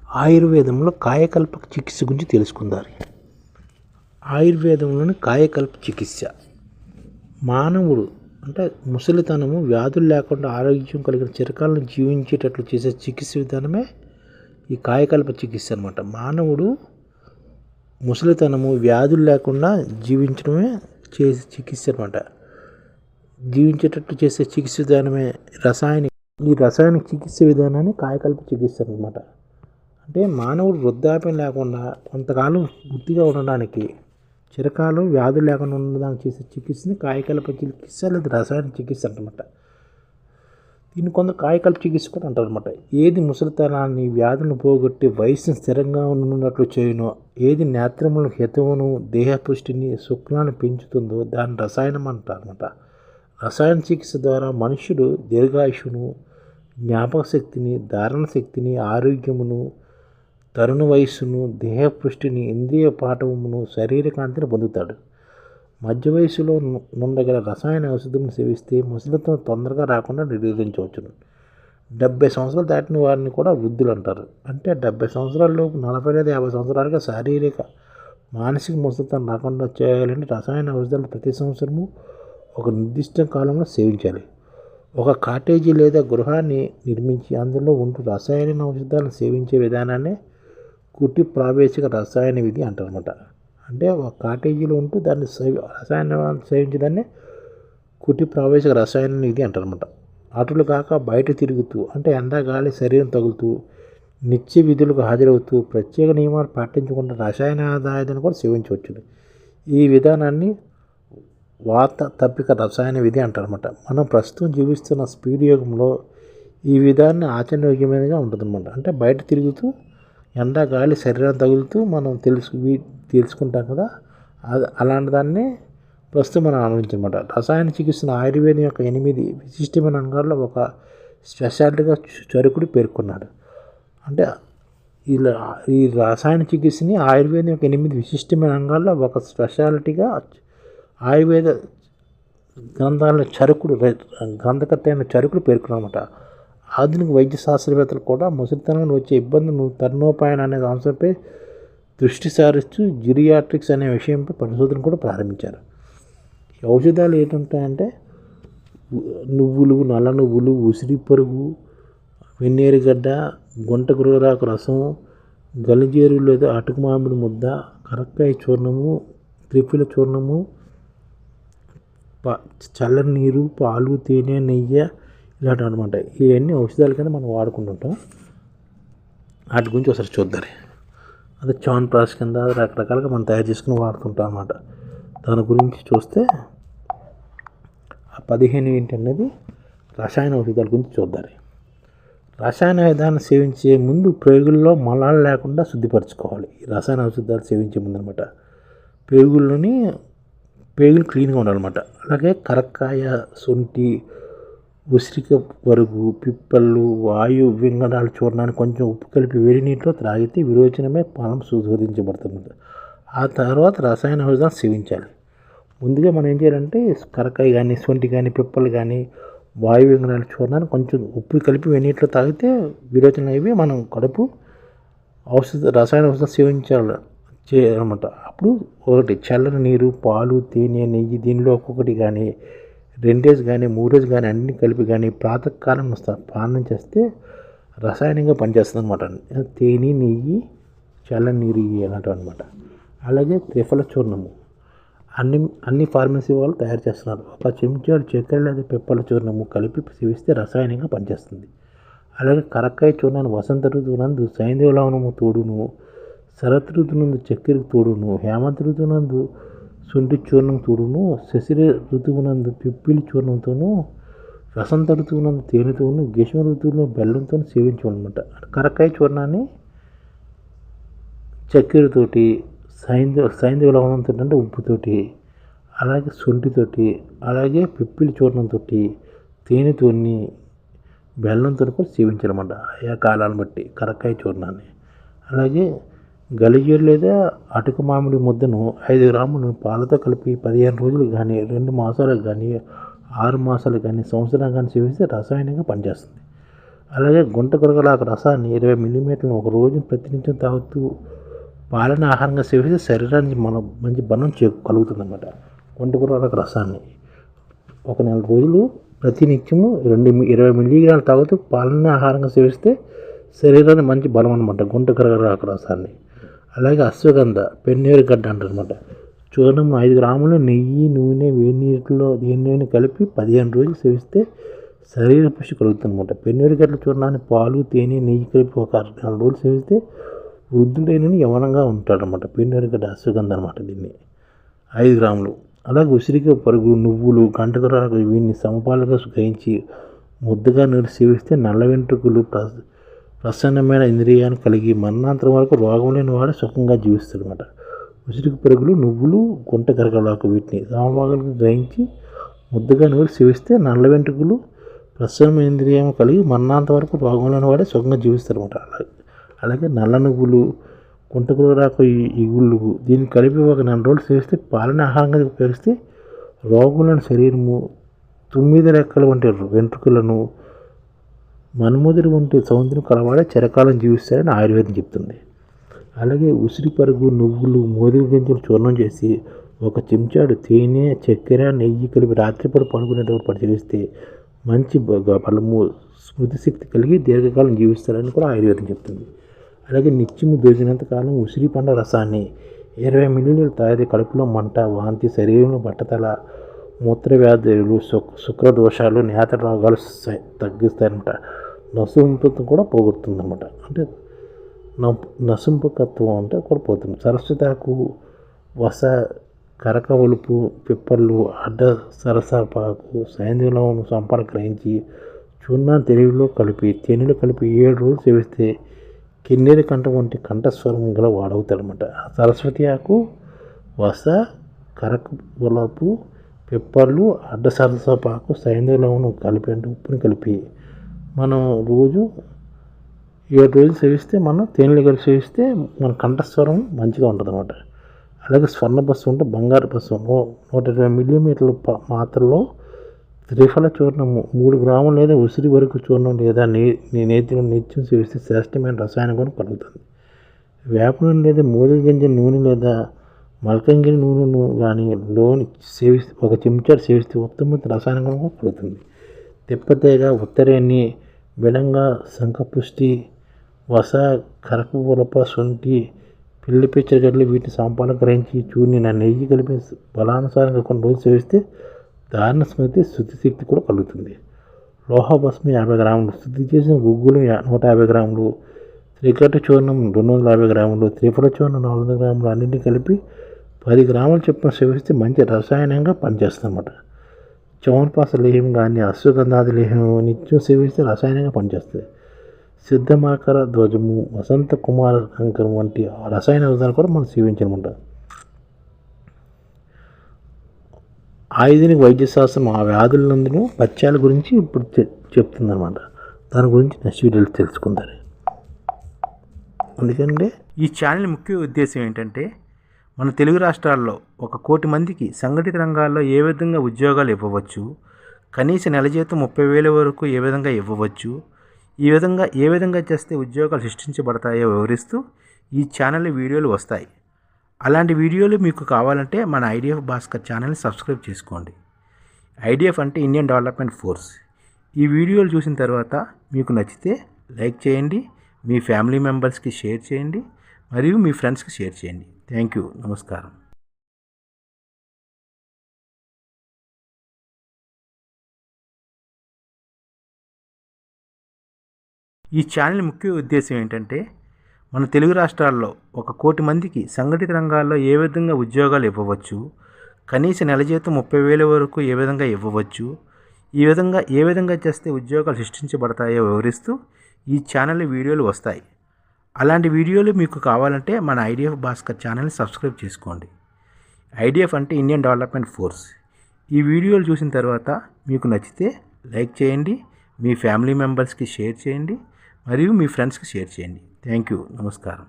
ఆయుర్వేదంలో కాయకల్ప చికిత్స గురించి తెలుసుకుందాం. ఆయుర్వేదంలోని కాయకల్ప చికిత్స మానవుడు అంటే ముసలితనము, వ్యాధులు లేకుండా ఆరోగ్యం కలిగిన చిరకాలను జీవించేటట్లు చేసే చికిత్స విధానమే ఈ కాయకల్ప చికిత్స అనమాట. మానవుడు ముసలితనము, వ్యాధులు లేకుండా జీవించడమే చేసే చికిత్స అనమాట. జీవించేటట్లు చేసే చికిత్స విధానమే ఈ రసాయనిక చికిత్స విధానాన్ని కాయకల్ప చికిత్స అనమాట. అంటే మానవుడు వృద్ధాప్యం లేకుండా కొంతకాలం వృద్ధిగా ఉండడానికి, చిరకాలం వ్యాధులు లేకుండా ఉండడానికి చేసే చికిత్సని కాయకల్ప చికిత్స లేదా రసాయన చికిత్స అంటమాట. దీన్ని కొందరు కాయకల్ప చికిత్స కూడా అంటారు అనమాట. ఏది ముసలితనాన్ని, వ్యాధులను పోగొట్టి వయసును స్థిరంగా ఉన్నట్లు చేయునో, ఏది నేత్రములను హితవును, దేహపుష్టిని, శుక్లాన్ని పెంచుతుందో దాన్ని రసాయనం అంటారు అనమాట. రసాయన చికిత్స ద్వారా మనుష్యుడు దీర్ఘాయుషును, జ్ఞాపక శక్తిని, ధారణ శక్తిని, ఆరోగ్యమును, తరుణ వయస్సును, దేహపుష్టిని, ఇంద్రియ పాఠవమును, శరీరకాంతిని పొందుతాడు. మధ్య వయసులో నుండగల రసాయన ఔషధం సేవిస్తే ముసలితనం తొందరగా రాకుండా నిరోధించవచ్చును. 70 సంవత్సరాలు దాటిన వారిని కూడా వృద్ధులు అంటారు. అంటే 70 సంవత్సరాలలోపు 40 లేదా 50 సంవత్సరాలుగా శారీరక, మానసిక ముసలితనం రాకుండా చేయాలంటే రసాయన ఔషధాలు ప్రతి సంవత్సరము ఒక నిర్దిష్ట కాలంలో సేవించాలి. ఒక కాటేజీ లేదా గృహాన్ని నిర్మించి అందులో ఉంటూ రసాయన ఔషధాలను సేవించే విధానాన్ని కుటి ప్రావేశిక రసాయన విధి అంటారనమాట. అంటే ఒక కాటేజీలో ఉంటూ దాన్ని రసాయన సేవించేదాన్ని కుటి ప్రావేశిక రసాయన విధి అంటారనమాట. అటులు కాక బయట తిరుగుతూ అంటే ఎండ గాలి శరీరం తగులుతూ నిత్య విధులకు హాజరవుతూ ప్రత్యేక నియమాలు పాటించకుండా రసాయన ఆదాయాన్ని కూడా సేవించవచ్చు. ఈ విధానాన్ని వాత తప్పిక రసాయన విధి అంటారనమాట. మనం ప్రస్తుతం జీవిస్తున్న స్పీడ్ యుగంలో ఈ విధానం ఆచరణయోగ్యమైనదిగా ఉంటుందన్నమాట. అంటే బయట తిరుగుతూ ఎండ గాలి శరీరం తగులుతూ మనం తెలుసుకుంటాం కదా, అలాంటి దాన్ని ప్రస్తుతం మనం అనుభవించమాట. రసాయన చికిత్సను ఆయుర్వేదం యొక్క 8 విశిష్టమైన రంగాల్లో ఒక స్పెషాలిటీగా చరుకుడు పేర్కొన్నాడు. అంటే ఇలా ఈ రసాయన చికిత్సని ఆయుర్వేదం యొక్క 8 విశిష్టమైన రంగాల్లో ఒక స్పెషాలిటీగా ఆయుర్వేద గ్రంథాల గ్రంథకర్త అయిన చరుకుడు పేర్కొన్నమాట. ఆధునిక వైద్య శాస్త్రవేత్తలు కూడా ముసలితనంలో వచ్చే ఇబ్బందులను తరుణోపాయం అనే అంశంపై దృష్టి సారిస్తూ జిరియాట్రిక్స్ అనే విషయంపై పరిశోధన కూడా ప్రారంభించారు. ఈ ఔషధాలు ఏంటంటే నువ్వులు, నల్ల నువ్వులు, ఉసిరి పరుగు, వెన్నేరుగడ్డ, గుంట గురరాకు రసం, గలిజేరు లేదా అటుకు మామిడి ముద్ద, కరక్కాయ చూర్ణము, త్రిఫల చూర్ణము, చల్లని నీరు, పాలు, తేనె, నెయ్యి ఇలాంటివి అనమాట. ఇవన్నీ ఔషధాల కింద మనం వాడుకుంటుంటాం. వాటి గురించి ఒకసారి చూద్దాం. అదే చాన్ ప్రాస్ కింద రకరకాలుగా మనం తయారు చేసుకుని వాడుతుంటాం అన్నమాట. దాని గురించి చూస్తే 15 ఏంటనేది రసాయన ఔషధాల గురించి చూద్దాం. రసాయన విధానం సేవించే ముందు పేగుల్లో మలాలు లేకుండా శుద్ధిపరచుకోవాలి. ఈ రసాయన ఔషధాలు సేవించే ముందు అనమాట. పేగులు క్లీన్గా ఉండాలన్నమాట. అలాగే కరక్కాయ, శొంఠి, ఉసిరిక పరుగు, పిప్పళ్ళు, వాయు వింగడాల చూర్ణాన్ని కొంచెం ఉప్పు కలిపి వేడి నీటిలో త్రాగితే విరోచనమే పానం శోధించబడుతుంది. ఆ తర్వాత రసాయన ఔషధాలు సేవించాలి. ముందుగా మనం ఏం చేయాలంటే కరక్కాయ కానీ, శొంఠి కానీ, పిప్పలు కానీ, వాయు వింగడాల చూర్ణాన్ని కొంచెం ఉప్పు కలిపి వేడి నీటిలో తాగితే విరోచన అవి మనం కడుపు రసాయన ఔషధాలు చేయాలన్నమాట. అప్పుడు ఒకటి చల్లని నీరు, పాలు, తేనె, నెయ్యి దీనిలో ఒక్కొక్కటి కానీ 2 రోజు కానీ 3 రోజు కానీ అన్ని కలిపి కానీ ప్రాతకాలం పానం చేస్తే రసాయనంగా పనిచేస్తుంది అనమాట. తేనె, నెయ్యి, చల్లని నీరు ఇలాంటివి అనమాట. అలాగే త్రిఫల చూర్ణము అన్ని ఫార్మసీ వాళ్ళు తయారు చేస్తున్నారు. ఒక చెంచాడు చక్కెర లేదా పిప్పల చూర్ణము కలిపి సేవిస్తే రసాయనంగా పనిచేస్తుంది. అలాగే కరక్కాయ చూర్ణాన్ని వసంత ఋతువునందు సైంధవ లవణము తోడును, శరత్ ఋతువునందు చక్కెర తోడును, హేమంత ఋతువునందు శొంఠి చూర్ణం తోడును, శశిర ఋతువునందు పిప్పిలి చూర్ణంతోనూ, వసంత ఋతువునందు తేనెతోనూ, గ్రీష్మ ఋతువులో బెల్లంతో సేవించాలన్నమాట. కరక్కాయ చూర్ణాన్ని చక్కెరతోటి, సైంధవ లవణంతో అంటే ఉప్పుతోటి, అలాగే శొంఠితోటి, అలాగే పిప్పిలి చూర్ణంతో, తేనెతోని, బెల్లంతో కూడా సేవించాలన్నమాట. ఆయా కాలాలను బట్టి కరక్కాయ చూర్ణాన్ని. అలాగే గలిజేరు లేదా అటుకు మామిడి ముద్దను 5 గ్రాములు పాలతో కలిపి 15 రోజులు కానీ, 2 మాసాలకు కానీ, 6 మాసాలు కానీ, సంవత్సరం కానీ సేవిస్తే రసాయనంగా పనిచేస్తుంది. అలాగే గుంట గురగలాకు రసాన్ని 20 మిల్లీమీటర్లను ఒక రోజు ప్రతినిత్యం తాగుతూ పాలన ఆహారంగా సేవిస్తే శరీరానికి మంచి బలం కలుగుతుందన్నమాట. గుంట గురగలాకు రసాన్ని ఒక నెల రోజులు ప్రతినిత్యము 20 మిల్లీగ్రాములు తాగుతూ పాలన ఆహారంగా సేవిస్తే శరీరానికి మంచి బలం అనమాట గుంట గురగలాకు రసాన్ని. అలాగే అశ్వగంధ పెన్నేరు గడ్డ అంటారనమాట. చూర్ణం 5 గ్రాములు నెయ్యి, నూనె, వేడి నీటిలో దేనిలోని కలిపి 15 రోజులు సేవిస్తే శరీర పుష్టి కలుగుతుందన్నమాట. పెన్నేరు గడ్డల చూర్ణాన్ని పాలు, తేనె, నెయ్యి కలిపి ఒక 4 రోజులు సేవిస్తే వృద్ధుడైన యవనంగా ఉంటాడనమాట. పెన్నేరు గడ్డ అశ్వగంధ అనమాట. దీన్ని 5 గ్రాములు. అలాగే ఉసిరికాయ పరుగు, నువ్వులు, గంటకురాకు వీటిని సమపాలుగా గ్రహించి ముద్దగా నూరి సేవిస్తే నల్ల వెంట్రుకలు ప్రసన్నమైన ఇంద్రియాన్ని కలిగి మరణాంతరం వరకు రోగం లేని వాడు సుఖంగా జీవిస్తాడనమాట. ఉసిరికి పరుగులు, నువ్వులు, గుంట గరగలాకు వీటిని సమపాలుగా గ్రహించి ముద్దగా నూరి సేవిస్తే నల్ల వెంట్రుకలు ప్రసన్నమైన ఇంద్రియం కలిగి మరణాంతరం వరకు రోగం లేని వాడే సుఖంగా జీవిస్తాడనమాట. అలాగే నల్ల నువ్వులు, గుంటకురాకు ఇగుళ్ళు దీన్ని కలిపి ఒక 4 రోజులు సేవిస్తే పాలన ఆహారంగా ఉపయోగిస్తే రోగులను శరీరము, 9 రెక్కల వంటి వెంట్రుకలను, మన్మధుడి వంటి సౌందర్యం కలవాడే చిరకాలం జీవిస్తారని ఆయుర్వేదం చెప్తుంది. అలాగే ఉసిరి పరుగు, నువ్వులు, మోదుగ గింజలు చూర్ణం చేసి ఒక చెంచాడు తేనె, చక్కెర, నెయ్యి కలిపి రాత్రిపూట పడుకునేటప్పుడు పరిశీలిస్తే మంచి బలము, స్మృతి శక్తి కలిగి దీర్ఘకాలం జీవిస్తారని కూడా ఆయుర్వేదం చెప్తుంది. అలాగే నిత్యము దొరికినంత కాలం ఉసిరి పండ్ల రసాన్ని 20 మిల్లీలీటర్లు తాగితే కడుపులో మంట, వాంతి, శరీరంలో బట్టతల, మూత్ర వ్యాధులు, శుక్రదోషాలు, నేత రోగాలు తగ్గిస్తారనమాట. నసుంపకత్వం కూడా పోగొడుతుందన్నమాట. అంటే నసుంపకత్వం అంటే కూడా పోతుంది. సరస్వతాకు, వస, కరక ఒలుపు, పిప్పళ్ళు, అడ్డ సరసపాకు, సైంధవంలో సంపద గ్రహించి చూర్ణాన్ని తెలివిలో కలిపి తేనెలో కలిపి 7 రోజులు సేవిస్తే కిన్నెరి కంఠం వంటి కంఠస్వరం గల వాడవుతాడనమాట. సరస్వతి ఆకు, వస, కరక ఒలపు, పిప్పళ్ళు, అడ్డ సరసపాకు, సైంధవంలో కలిపి అంటే ఉప్పుని కలిపి మనం రోజు 7 రోజులు సేవిస్తే మనం తేనెలు కలిపి సేవిస్తే మన కంఠస్వరం మంచిగా ఉంటుంది అన్నమాట. అలాగే స్వర్ణ భస్వం అంటే బంగారు భస్వం 120 మిల్లీమీటర్ల మాత్రలో త్రిఫల చూర్ణము 3 గ్రాములు లేదా ఉసిరి వరకు చూర్ణం లేదా నేతిలో నిత్యం సేవిస్తే శ్రేష్టమైన రసాయన గుణం కలుగుతుంది. వేప నూనె లేదా మోదుగ గింజ నూనె లేదా మల్కంగిరి నూనెను కానీ సేవిస్తే ఒక చెంచాడు సేవిస్తే ఉత్తమ రసాయన గుణం కలుగుతుంది. తిప్పతేగ, ఉత్తరేణి, బిడంగా, శంఖపుష్టి, వస, కరకు ఉలప, శొంఠి, పిల్లి పిచ్చగడ్డలు వీటిని సంపాదన గ్రహించి చూర్ణిన నెయ్యి కలిపి బలానుసారంగా కొన్ని రోజులు సేవిస్తే దారుణ స్మృతి, శుద్ధి శక్తి కూడా కలుగుతుంది. లోహ భస్మి 50 గ్రాములు, శుద్ధి చేసిన గుగ్గులు 150 గ్రాములు, త్రికట్టు చూర్ణం 250 గ్రాములు, త్రిఫల చూర్ణం 400 గ్రాములు అన్నింటినీ కలిపి 10 గ్రాములు చొప్పున సేవిస్తే మంచి రసాయనంగా పనిచేస్తుందన్నమాట. చవన్పాస లేహం కానీ అశ్వగంధాది లేహం నిత్యం సేవిస్తే రసాయనంగా పనిచేస్తుంది. సిద్ధమాకర ధ్వజము, వసంత కుమార కంకరం వంటి రసాయన ఔషధాలు కూడా మనం సేవించనమాట. ఆయుర్వేదిక్ వైద్యశాస్త్రం ఆ వ్యాధులందును పథ్యాల గురించి ఇప్పుడు చెప్తుందన్నమాట. దాని గురించి నెక్స్ట్ వీడియోలో తెలుసుకుందాం. అందుకంటే ఈ ఛానల్ ముఖ్య ఉద్దేశం ఏంటంటే మన తెలుగు రాష్ట్రాల్లో 1 కోటి మందికి సంఘటిత రంగాల్లో ఏ విధంగా ఉద్యోగాలు ఇవ్వవచ్చు, కనీస నెల జీతం 30,000 వరకు ఏ విధంగా ఇవ్వవచ్చు, ఏ విధంగా చేస్తే ఉద్యోగాలు సృష్టించబడతాయో వివరిస్తూ ఈ ఛానల్ వీడియోలు వస్తాయి. అలాంటి వీడియోలు మీకు కావాలంటే మన ఐడిఎఫ్ భాస్కర్ ఛానల్ని సబ్స్క్రైబ్ చేసుకోండి. ఐడిఎఫ్ అంటే ఇండియన్ డెవలప్మెంట్ ఫోర్స్. ఈ వీడియోలు చూసిన తర్వాత మీకు నచ్చితే లైక్ చేయండి, మీ ఫ్యామిలీ మెంబర్స్కి షేర్ చేయండి, మరియు మీ ఫ్రెండ్స్కి షేర్ చేయండి. Thank you. నమస్కారం. ఈ ఛానల్ ముఖ్య ఉద్దేశం ఏంటంటే మన తెలుగు రాష్ట్రాల్లో 1 కోటి మందికి సంఘటిత రంగాల్లో ఏ విధంగా ఉద్యోగాలు ఇవ్వవచ్చు, కనీస నెల జీతం 30,000 వరకు ఏ విధంగా ఇవ్వవచ్చు, ఏ విధంగా చేస్తే ఉద్యోగాలు సృష్టించబడతాయో వివరిస్తూ ఈ ఛానల్ వీడియోలు వస్తాయి. అలాంటి వీడియోలు మీకు కావాలంటే మన ఐడిఎఫ్ భాస్కర్ ఛానల్ని సబ్స్క్రైబ్ చేసుకోండి. ఐడిఎఫ్ అంటే ఇండియన్ డెవలప్మెంట్ ఫోర్స్. ఈ వీడియోలు చూసిన తర్వాత మీకు నచ్చితే లైక్ చేయండి, మీ ఫ్యామిలీ మెంబర్స్కి షేర్ చేయండి, మరియు మీ ఫ్రెండ్స్కి షేర్ చేయండి. Thank you. నమస్కారం.